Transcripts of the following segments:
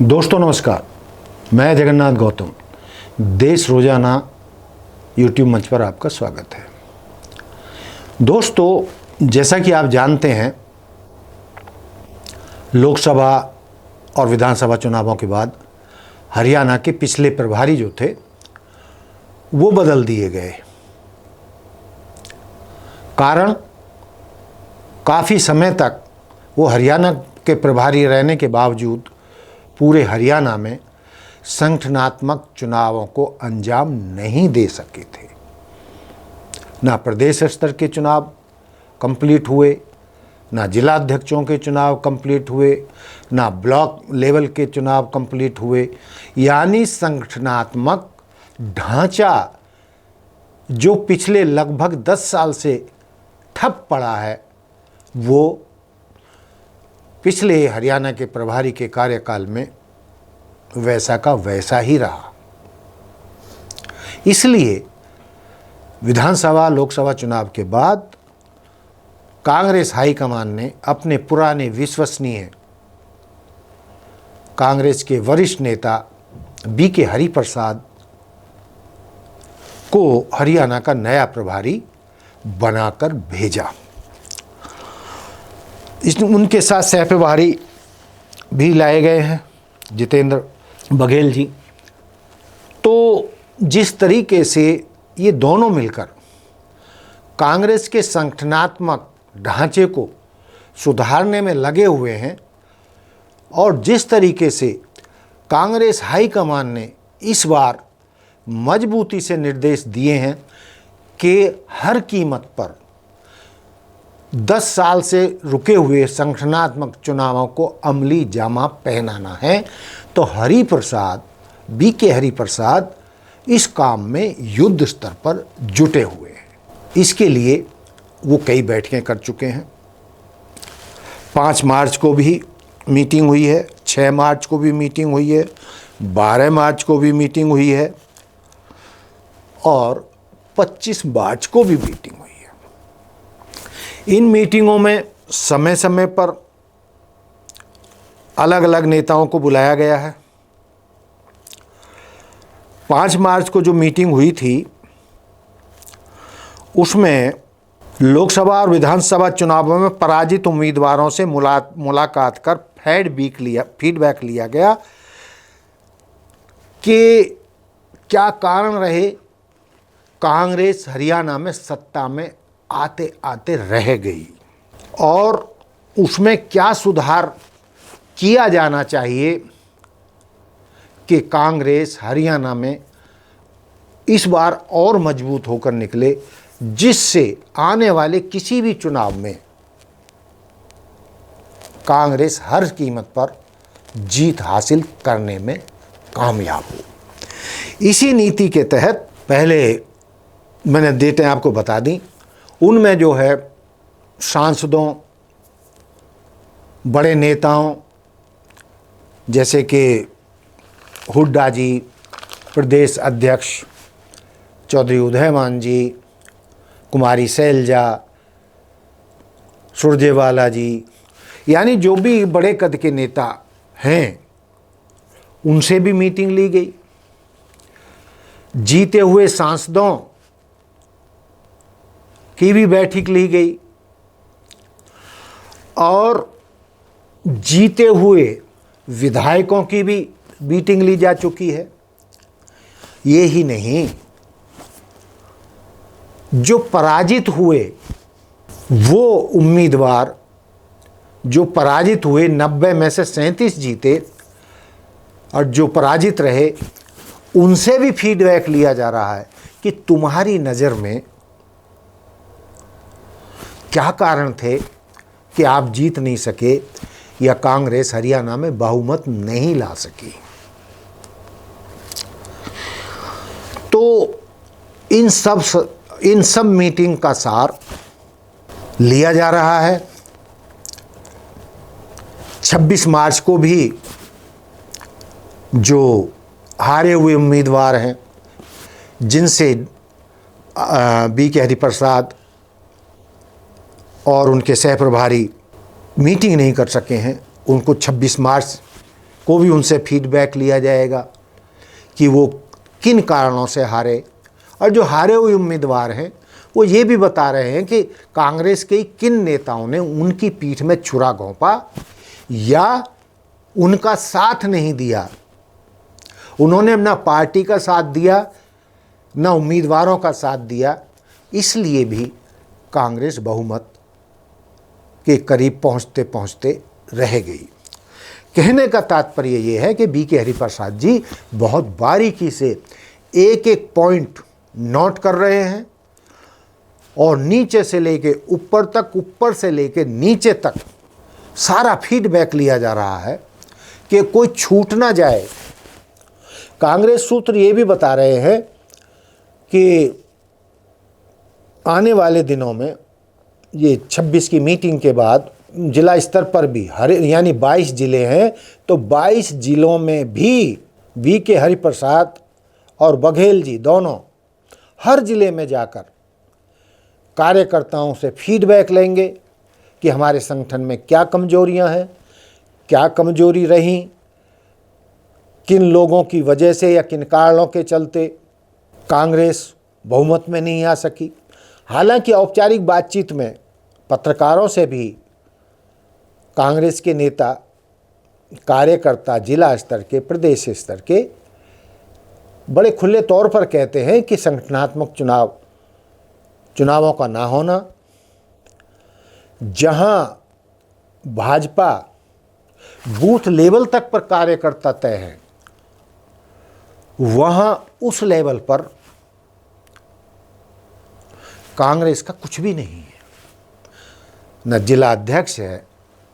दोस्तों नमस्कार, मैं जगन्नाथ गौतम देश रोजाना यूट्यूब मंच पर आपका स्वागत है। दोस्तों, जैसा कि आप जानते हैं, लोकसभा और विधानसभा चुनावों के बाद हरियाणा के पिछले प्रभारी जो थे वो बदल दिए गए। कारण काफ़ी समय तक वो हरियाणा के प्रभारी रहने के बावजूद पूरे हरियाणा में संगठनात्मक चुनावों को अंजाम नहीं दे सके थे। ना प्रदेश स्तर के चुनाव कंप्लीट हुए, ना जिला अध्यक्षों के चुनाव कंप्लीट हुए, ना ब्लॉक लेवल के चुनाव कंप्लीट हुए। यानी संगठनात्मक ढांचा जो पिछले लगभग 10 साल से ठप पड़ा है, वो पिछले हरियाणा के प्रभारी के कार्यकाल में वैसा का वैसा ही रहा। इसलिए विधानसभा लोकसभा चुनाव के बाद कांग्रेस हाईकमान ने अपने पुराने विश्वसनीय कांग्रेस के वरिष्ठ नेता बीके हरिप्रसाद को हरियाणा का नया प्रभारी बनाकर भेजा। उनके साथ सह प्रभारी भी लाए गए हैं, जितेंद्र बघेल जी। तो जिस तरीके से ये दोनों मिलकर कांग्रेस के संगठनात्मक ढांचे को सुधारने में लगे हुए हैं और जिस तरीके से कांग्रेस हाईकमान ने इस बार मजबूती से निर्देश दिए हैं कि हर कीमत पर 10 साल से रुके हुए संगठनात्मक चुनावों को अमली जामा पहनाना है, तो बीके हरिप्रसाद इस काम में युद्ध स्तर पर जुटे हुए हैं। इसके लिए वो कई बैठकें कर चुके हैं। 5 मार्च को भी मीटिंग हुई है, 6 मार्च को भी मीटिंग हुई है, 12 मार्च को भी मीटिंग हुई है और 25 मार्च को भी मीटिंग हुई है। इन मीटिंगों में समय समय पर अलग अलग नेताओं को बुलाया गया है। 5 मार्च को जो मीटिंग हुई थी उसमें लोकसभा और विधानसभा चुनावों में पराजित उम्मीदवारों से मुलाकात कर फीडबैक लिया गया कि क्या कारण रहे कांग्रेस हरियाणा में सत्ता में आते आते रह गई और उसमें क्या सुधार किया जाना चाहिए कि कांग्रेस हरियाणा में इस बार और मजबूत होकर निकले, जिससे आने वाले किसी भी चुनाव में कांग्रेस हर कीमत पर जीत हासिल करने में कामयाब हो। इसी नीति के तहत पहले मैंने डेटें आपको बता दी। उनमें जो है सांसदों, बड़े नेताओं जैसे कि हुड्डा जी, प्रदेश अध्यक्ष चौधरी उदयमान जी, कुमारी शैलजा, सुरजेवाला जी, यानी जो भी बड़े कद के नेता हैं उनसे भी मीटिंग ली गई। जीते हुए सांसदों की भी बैठक ली गई और जीते हुए विधायकों की भी मीटिंग ली जा चुकी है। ये ही नहीं, जो पराजित हुए वो उम्मीदवार जो पराजित हुए 90 में से 37 जीते और जो पराजित रहे उनसे भी फीडबैक लिया जा रहा है कि तुम्हारी नज़र में क्या कारण थे कि आप जीत नहीं सके या कांग्रेस हरियाणा में बहुमत नहीं ला सकी। तो इन सब मीटिंग का सार लिया जा रहा है। 26 मार्च को भी जो हारे हुए उम्मीदवार हैं, जिनसे बीके हरिप्रसाद और उनके सह प्रभारी मीटिंग नहीं कर सके हैं, उनको 26 मार्च को भी उनसे फीडबैक लिया जाएगा कि वो किन कारणों से हारे, और जो हारे हुए उम्मीदवार हैं वो ये भी बता रहे हैं कि कांग्रेस के किन नेताओं ने उनकी पीठ में छुरा घोंपा या उनका साथ नहीं दिया। उन्होंने ना पार्टी का साथ दिया, ना उम्मीदवारों का साथ दिया, इसलिए भी कांग्रेस बहुमत के करीब पहुंचते पहुंचते रह गई। कहने का तात्पर्य ये है कि बी के हरिप्रसाद जी बहुत बारीकी से एक एक पॉइंट नोट कर रहे हैं और नीचे से लेके ऊपर तक, ऊपर से लेके नीचे तक सारा फीडबैक लिया जा रहा है कि कोई छूट ना जाए। कांग्रेस सूत्र ये भी बता रहे हैं कि आने वाले दिनों में ये 26 की मीटिंग के बाद जिला स्तर पर भी यानी 22 जिले हैं, तो 22 जिलों में भी बी के हरिप्रसाद और बघेल जी दोनों हर जिले में जाकर कार्यकर्ताओं से फीडबैक लेंगे कि हमारे संगठन में क्या कमजोरियां हैं, क्या कमजोरी रहीं, किन लोगों की वजह से या किन कारणों के चलते कांग्रेस बहुमत में नहीं आ सकी। हालांकि औपचारिक बातचीत में पत्रकारों से भी कांग्रेस के नेता, कार्यकर्ता जिला स्तर के, प्रदेश स्तर के बड़े खुले तौर पर कहते हैं कि संगठनात्मक चुनावों का ना होना, जहां भाजपा बूथ लेवल तक पर कार्यकर्ता तय है, वहां उस लेवल पर कांग्रेस का कुछ भी नहीं है। न जिला अध्यक्ष है,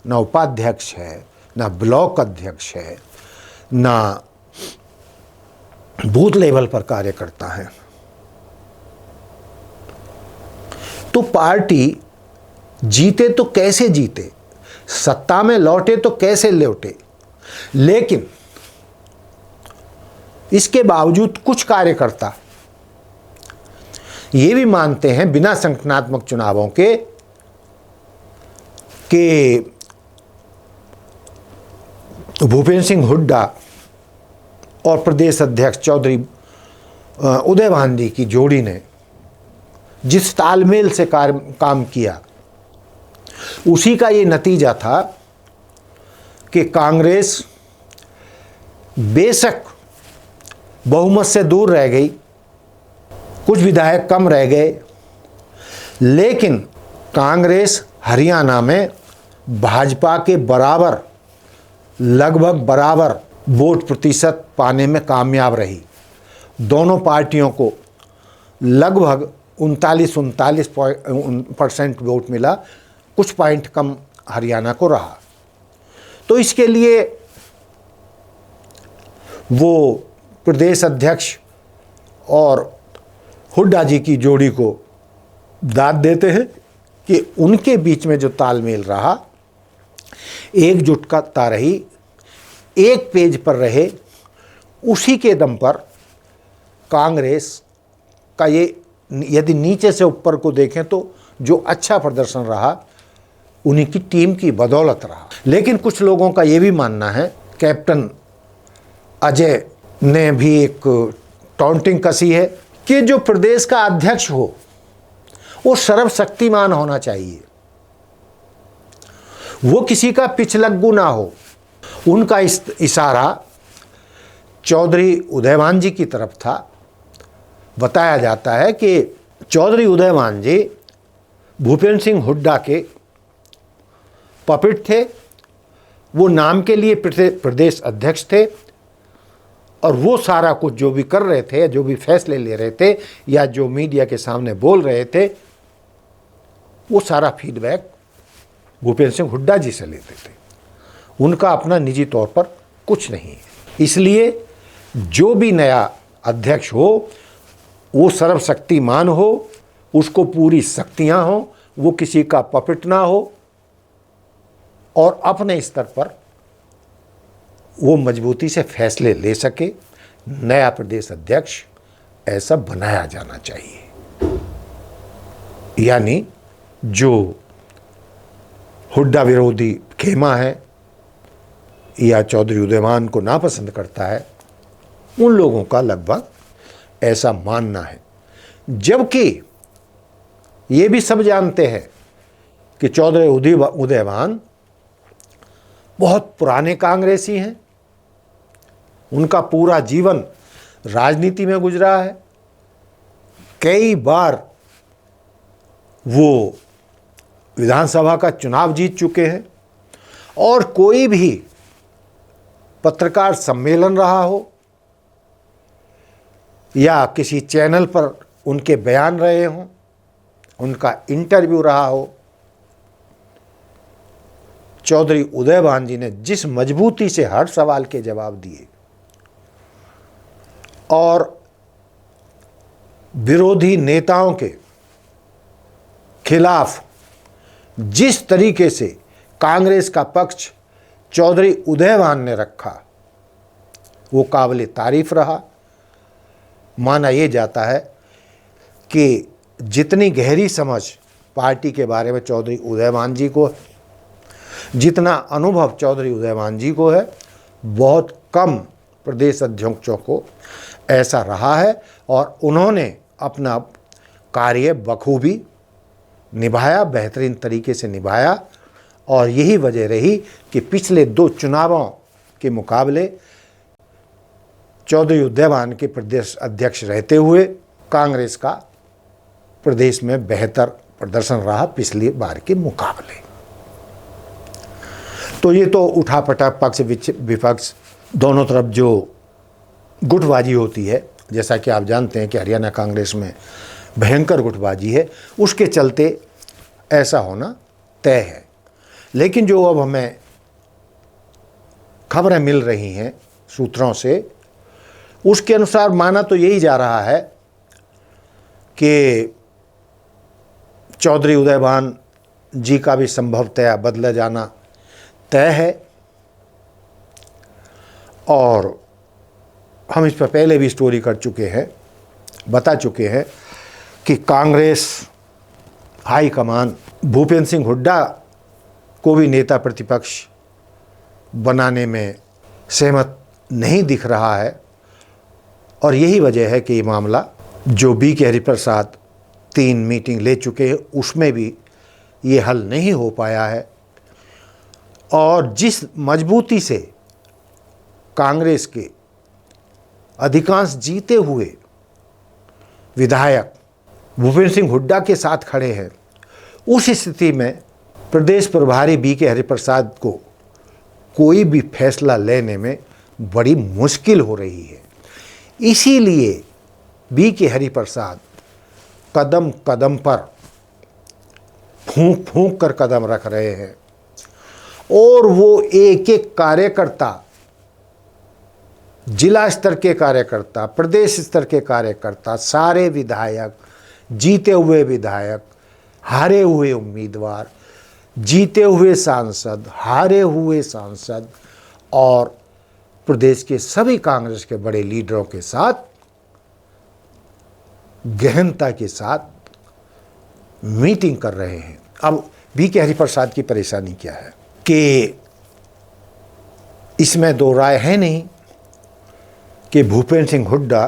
न उपाध्यक्ष है, न ब्लॉक अध्यक्ष है, न बूथ लेवल पर कार्यकर्ता है। तो पार्टी जीते तो कैसे जीते, सत्ता में लौटे तो कैसे लौटे, लेकिन इसके बावजूद कुछ कार्यकर्ता ये भी मानते हैं बिना संगठनात्मक चुनावों के कि भूपेंद्र सिंह हुड्डा और प्रदेश अध्यक्ष चौधरी उदयभान जी की जोड़ी ने जिस तालमेल से काम किया, उसी का ये नतीजा था कि कांग्रेस बेशक बहुमत से दूर रह गई, कुछ विधायक कम रह गए, लेकिन कांग्रेस हरियाणा में भाजपा के बराबर, लगभग बराबर वोट प्रतिशत पाने में कामयाब रही। दोनों पार्टियों को लगभग 39% वोट मिला, कुछ पॉइंट कम हरियाणा को रहा। तो इसके लिए वो प्रदेश अध्यक्ष और हुड्डा जी की जोड़ी को दाद देते हैं कि उनके बीच में जो तालमेल रहा, एकजुटता रही, एक पेज पर रहे, उसी के दम पर कांग्रेस का ये, यदि नीचे से ऊपर को देखें तो जो अच्छा प्रदर्शन रहा उन्हीं की टीम की बदौलत रहा। लेकिन कुछ लोगों का ये भी मानना है, कैप्टन अजय ने भी एक टॉन्टिंग कसी है कि जो प्रदेश का अध्यक्ष हो वो सर्वशक्तिमान होना चाहिए, वो किसी का पिछलग्गू ना हो। उनका इशारा चौधरी उदयभान जी की तरफ था। बताया जाता है कि चौधरी उदयभान जी भूपेंद्र सिंह हुड्डा के पपेट थे, वो नाम के लिए प्रदेश अध्यक्ष थे और वो सारा कुछ जो भी कर रहे थे, जो भी फैसले ले रहे थे या जो मीडिया के सामने बोल रहे थे, वो सारा फीडबैक भूपेंद्र सिंह हुड्डा जी से लेते थे। उनका अपना निजी तौर पर कुछ नहीं है। इसलिए जो भी नया अध्यक्ष हो वो सर्वशक्तिमान हो, उसको पूरी शक्तियां हो, वो किसी का पपेट ना हो और अपने स्तर पर वो मजबूती से फैसले ले सके। नया प्रदेश अध्यक्ष ऐसा बनाया जाना चाहिए। यानी जो हुड्डा विरोधी खेमा है या चौधरी उदयमान को नापसंद करता है, उन लोगों का लगभग ऐसा मानना है। जबकि ये भी सब जानते हैं कि चौधरी उदयमान बहुत पुराने कांग्रेसी हैं, उनका पूरा जीवन राजनीति में गुजरा है, कई बार वो विधानसभा का चुनाव जीत चुके हैं, और कोई भी पत्रकार सम्मेलन रहा हो या किसी चैनल पर उनके बयान रहे हों, उनका इंटरव्यू रहा हो, चौधरी उदयभान जी ने जिस मजबूती से हर सवाल के जवाब दिए और विरोधी नेताओं के खिलाफ जिस तरीके से कांग्रेस का पक्ष चौधरी उदयभान ने रखा, वो काबिल तारीफ रहा। माना यह जाता है कि जितनी गहरी समझ पार्टी के बारे में चौधरी उदयभान जी को, जितना अनुभव चौधरी उदयभान जी को है, बहुत कम प्रदेश अध्यक्षों को ऐसा रहा है, और उन्होंने अपना कार्य बखूबी निभाया, बेहतरीन तरीके से निभाया। और यही वजह रही कि पिछले 2 चुनावों के मुकाबले चौधरी उदयभान के प्रदेश अध्यक्ष रहते हुए कांग्रेस का प्रदेश में बेहतर प्रदर्शन रहा पिछली बार के मुकाबले। तो ये तो उठापटक पक्ष विपक्ष दोनों तरफ जो गुटबाजी होती है, जैसा कि आप जानते हैं कि हरियाणा कांग्रेस में भयंकर गुटबाजी है, उसके चलते ऐसा होना तय है। लेकिन जो अब हमें खबरें मिल रही हैं सूत्रों से, उसके अनुसार माना तो यही जा रहा है कि चौधरी उदयभान जी का भी संभवतः बदला जाना तय है। और हम इस पर पहले भी स्टोरी कर चुके हैं, बता चुके हैं कि कांग्रेस हाईकमान भूपेंद्र सिंह हुड्डा को भी नेता प्रतिपक्ष बनाने में सहमत नहीं दिख रहा है। और यही वजह है कि ये मामला जो बी.के. हरिप्रसाद 3 मीटिंग ले चुके हैं, उसमें भी ये हल नहीं हो पाया है। और जिस मजबूती से कांग्रेस के अधिकांश जीते हुए विधायक भूपेंद्र सिंह हुड्डा के साथ खड़े हैं, उस स्थिति में प्रदेश प्रभारी बी.के. हरिप्रसाद को कोई भी फैसला लेने में बड़ी मुश्किल हो रही है। इसीलिए बी.के. हरिप्रसाद कदम कदम पर फूंक फूंक कर कदम रख रहे हैं, और वो एक एक कार्यकर्ता, जिला स्तर के कार्यकर्ता, प्रदेश स्तर के कार्यकर्ता, सारे विधायक, जीते हुए विधायक, हारे हुए उम्मीदवार, जीते हुए सांसद, हारे हुए सांसद, और प्रदेश के सभी कांग्रेस के बड़े लीडरों के साथ गहनता के साथ मीटिंग कर रहे हैं। अब बी.के. हरिप्रसाद की परेशानी क्या है कि इसमें 2 राय है नहीं कि भूपेंद्र सिंह हुड्डा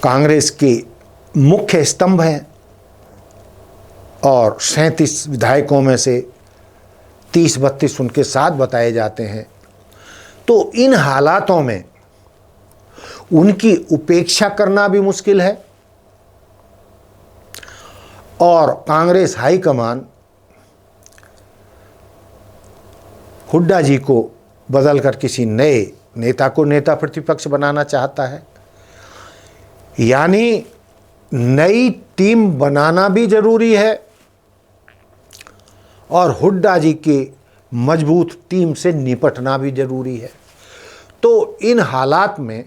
कांग्रेस के मुख्य स्तंभ हैं, और 37 विधायकों में से 30-32 उनके साथ बताए जाते हैं। तो इन हालातों में उनकी उपेक्षा करना भी मुश्किल है, और कांग्रेस हाईकमान हुड्डा जी को बदलकर किसी नए नेता को नेता प्रतिपक्ष बनाना चाहता है। यानी नई टीम बनाना भी जरूरी है, और हुड्डा जी के मजबूत टीम से निपटना भी जरूरी है। तो इन हालात में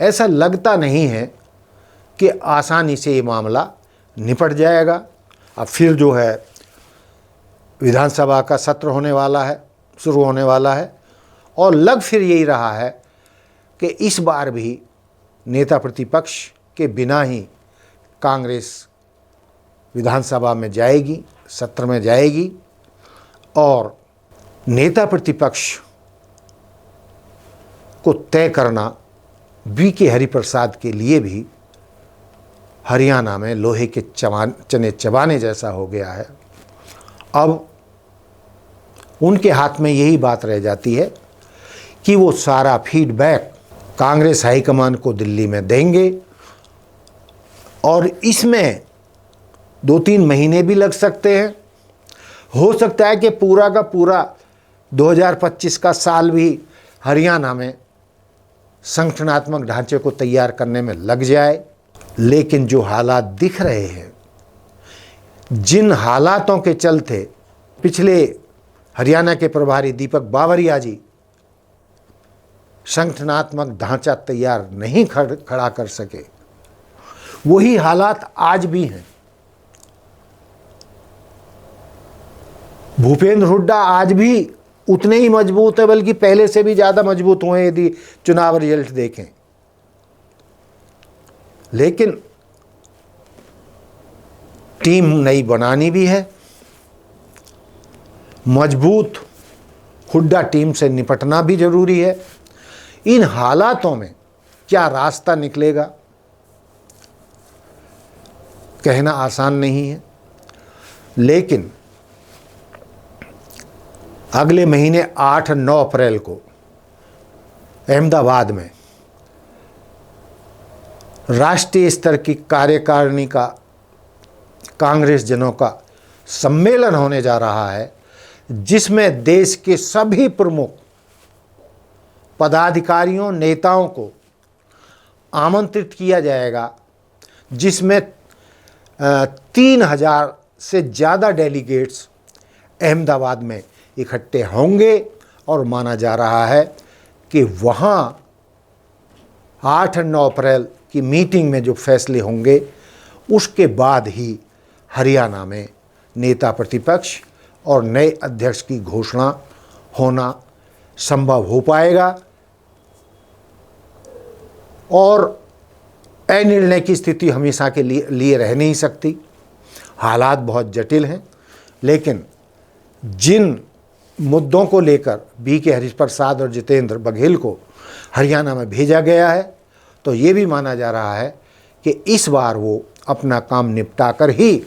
ऐसा लगता नहीं है कि आसानी से ये मामला निपट जाएगा। अब फिर जो है विधानसभा का सत्र होने वाला है, शुरू होने वाला है, और लग फिर यही रहा है कि इस बार भी नेता प्रतिपक्ष के बिना ही कांग्रेस विधानसभा में जाएगी, सत्र में जाएगी, और नेता प्रतिपक्ष को तय करना बीके हरिप्रसाद के लिए भी हरियाणा में लोहे के चने चबाने जैसा हो गया है। अब उनके हाथ में यही बात रह जाती है कि वो सारा फीडबैक कांग्रेस हाईकमान को दिल्ली में देंगे और इसमें 2-3 महीने भी लग सकते हैं। हो सकता है कि पूरा का पूरा 2025 का साल भी हरियाणा में संगठनात्मक ढांचे को तैयार करने में लग जाए। लेकिन जो हालात दिख रहे हैं, जिन हालातों के चलते पिछले हरियाणा के प्रभारी दीपक बावरिया जी संगठनात्मक ढांचा तैयार नहीं खड़ा कर सके, वही हालात आज भी हैं। भूपेंद्र हुड्डा आज भी उतने ही मजबूत है, बल्कि पहले से भी ज़्यादा मजबूत हुए यदि चुनाव रिजल्ट देखें। लेकिन टीम नई बनानी भी है, मजबूत हुड्डा टीम से निपटना भी जरूरी है। इन हालातों में क्या रास्ता निकलेगा कहना आसान नहीं है। लेकिन अगले महीने 8-9 अप्रैल को अहमदाबाद में राष्ट्रीय स्तर की कार्यकारिणी का कांग्रेस जनों का सम्मेलन होने जा रहा है, जिसमें देश के सभी प्रमुख पदाधिकारियों नेताओं को आमंत्रित किया जाएगा, जिसमें 3000 से ज़्यादा डेलीगेट्स अहमदाबाद में इकट्ठे होंगे और माना जा रहा है कि वहाँ 8-9 अप्रैल की मीटिंग में जो फैसले होंगे उसके बाद ही हरियाणा में नेता प्रतिपक्ष और नए अध्यक्ष की घोषणा होना संभव हो पाएगा। और अनिर्णय की स्थिति हमेशा के लिए रह नहीं सकती। हालात बहुत जटिल हैं, लेकिन जिन मुद्दों को लेकर बीके हरिप्रसाद और जितेंद्र बघेल को हरियाणा में भेजा गया है, तो ये भी माना जा रहा है कि इस बार वो अपना काम निपटाकर ही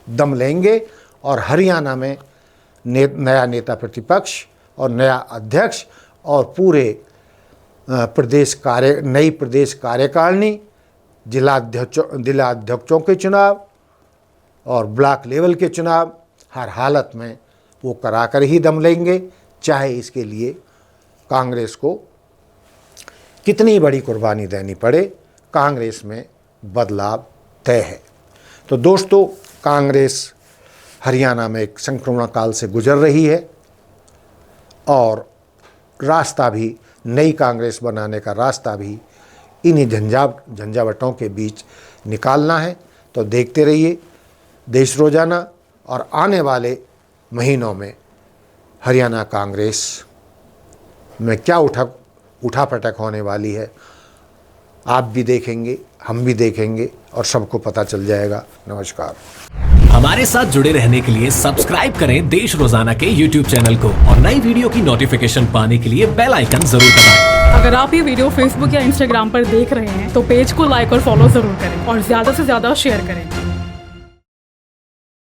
दम लेंगे और हरियाणा में नया नेता प्रतिपक्ष और नया अध्यक्ष और पूरे नई प्रदेश कार्यकारिणी, जिला अध्यक्षों के चुनाव और ब्लॉक लेवल के चुनाव हर हालत में वो कराकर ही दम लेंगे, चाहे इसके लिए कांग्रेस को कितनी बड़ी कुर्बानी देनी पड़े। कांग्रेस में बदलाव तय है। तो दोस्तों, कांग्रेस हरियाणा में एक संक्रमण काल से गुजर रही है और रास्ता भी, नई कांग्रेस बनाने का रास्ता भी इन्हीं झंझावटों के बीच निकालना है। तो देखते रहिए देश रोजाना, और आने वाले महीनों में हरियाणा कांग्रेस में क्या उठापटक होने वाली है, आप भी देखेंगे, हम भी देखेंगे और सबको पता चल जाएगा। नमस्कार। हमारे साथ जुड़े रहने के लिए सब्सक्राइब करें देश रोजाना के YouTube चैनल को और नई वीडियो की नोटिफिकेशन पाने के लिए बेल आइकन जरूर दबाएं। अगर आप ये वीडियो Facebook या Instagram पर देख रहे हैं तो पेज को लाइक और फॉलो जरूर करें और ज्यादा से ज्यादा शेयर करें।